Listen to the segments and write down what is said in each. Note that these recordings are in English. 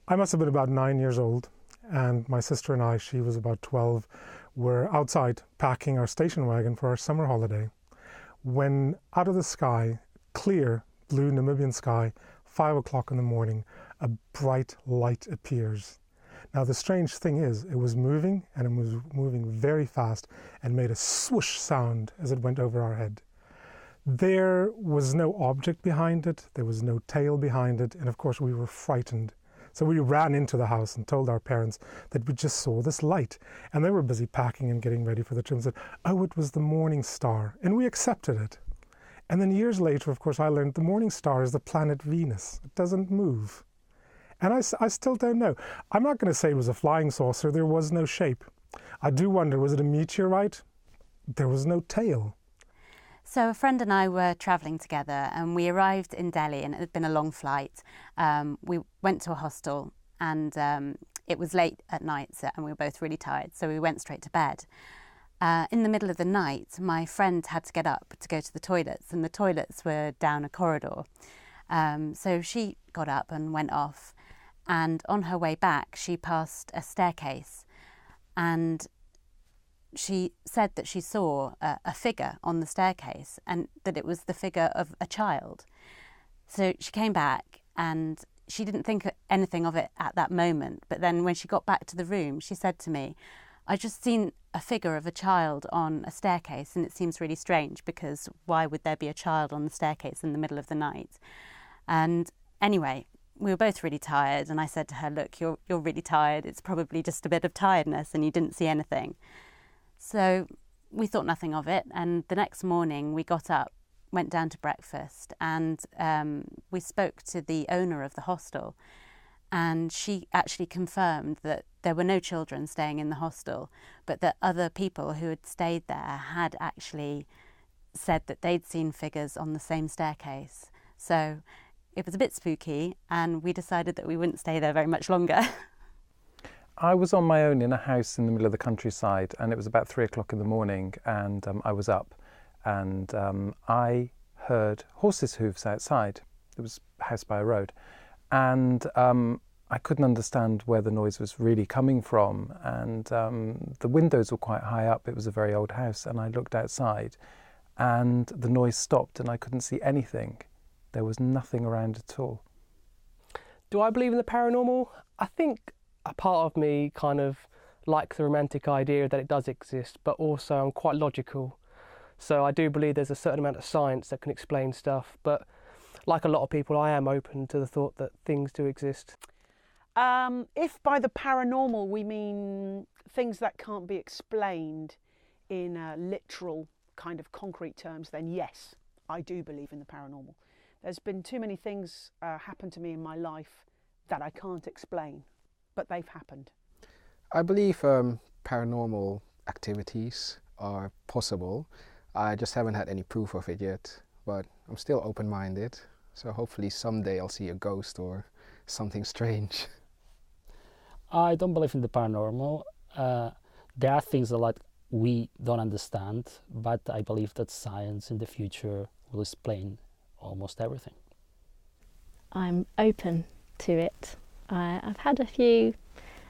I must have been about 9 years old, and my sister and I, she was about 12, were outside packing our station wagon for our summer holiday, when out of the sky, clear blue Namibian sky, 5 o'clock in the morning, a bright light appears. Now the strange thing is, it was moving, and it was moving very fast and made a swoosh sound as it went over our head. There was no object behind it, there was no tail behind it, and of course we were frightened. So we ran into the house and told our parents that we just saw this light, and they were busy packing and getting ready for the trip and said, oh, it was the morning star, and we accepted it. And then years later, of course, I learned the morning star is the planet Venus. It doesn't move. And I still don't know. I'm not going to say it was a flying saucer. There was no shape. I do wonder, was it a meteorite? There was no tail. So a friend and I were travelling together, and we arrived in Delhi, and it had been a long flight. We went to a hostel, and it was late at night, and we were both really tired, so we went straight to bed. In the middle of the night, my friend had to get up to go to the toilets, and the toilets were down a corridor. So she got up and went off, and on her way back she passed a staircase, and she said that she saw a figure on the staircase, and that it was the figure of a child. So she came back, and she didn't think anything of it at that moment, but then when she got back to the room, she said to me, I just seen a figure of a child on a staircase, and it seems really strange, because why would there be a child on the staircase in the middle of the night? And anyway, we were both really tired, and I said to her, look, you're really tired, it's probably just a bit of tiredness and you didn't see anything. So we thought nothing of it, and the next morning we got up, went down to breakfast, and we spoke to the owner of the hostel, and she actually confirmed that there were no children staying in the hostel, but that other people who had stayed there had actually said that they'd seen figures on the same staircase. So it was a bit spooky, and we decided that we wouldn't stay there very much longer. I was on my own in a house in the middle of the countryside, and it was about 3 o'clock in the morning, and I was up, and I heard horses' hooves outside. It was a house by a road, and I couldn't understand where the noise was really coming from, and the windows were quite high up. It was a very old house, and I looked outside, and the noise stopped, and I couldn't see anything. There was nothing around at all. Do I believe in the paranormal? I think a part of me kind of likes the romantic idea that it does exist, but also I'm quite logical. So I do believe there's a certain amount of science that can explain stuff, but like a lot of people, I am open to the thought that things do exist. If by the paranormal we mean things that can't be explained in literal kind of concrete terms, then yes, I do believe in the paranormal. There's been too many things happen to me in my life that I can't explain, but they've happened. I believe paranormal activities are possible. I just haven't had any proof of it yet, but I'm still open-minded. So hopefully someday I'll see a ghost or something strange. I don't believe in the paranormal. There are things that we don't understand, but I believe that science in the future will explain almost everything. I'm open to it. I've had a few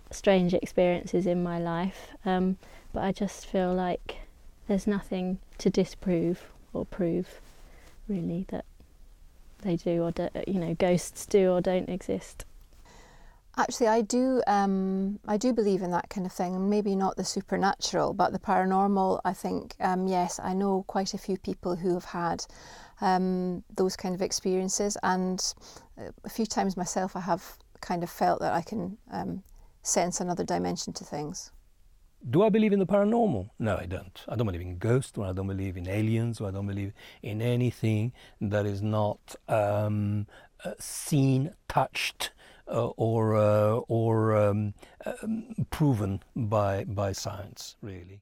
strange experiences in my life, but I just feel like there's nothing to disprove or prove, really, that they do or don't, ghosts do or don't exist. Actually, I do believe in that kind of thing. Maybe not the supernatural, but the paranormal. I think yes, I know quite a few people who have had those kind of experiences, and a few times myself I have kind of felt that I can sense another dimension to things. Do I believe in the paranormal? No, I don't. I don't believe in ghosts, or I don't believe in aliens, or I don't believe in anything that is not seen, touched, or proven by science, really.